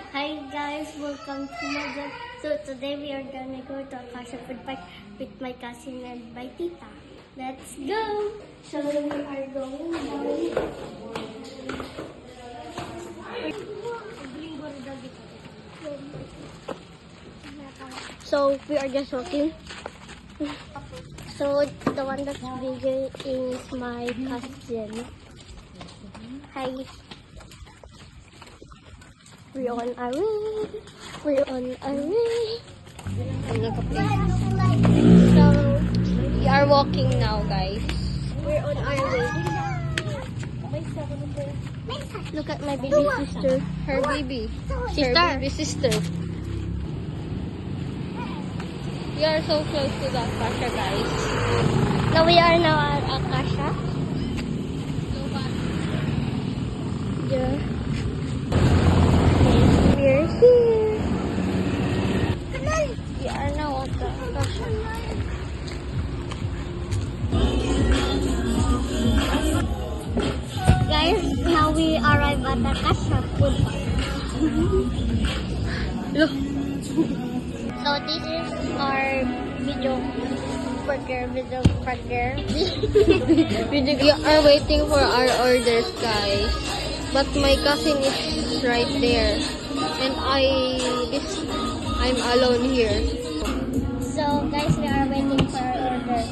Hi guys, welcome to my vlog. So today we are gonna go to Akasha Food Park with my cousin and my tita. Let's go! So we are going down. So we are just walking. So the one that's bigger is my cousin. Hi. We're on our way. We're on our way. So, we are walking now, guys. We're on our way. Look at my baby sister. Her baby. Sister. Her baby sister. We are so close to the Akasha, guys. Now we are now at Akasha. Yeah. We're here. We are now at the Akasha. Guys, now we arrive at Akasha Food Park. Look. So this is our video burger. We are waiting for our orders, guys. But my cousin is right there. And I'm alone here. So guys, we are waiting for our order.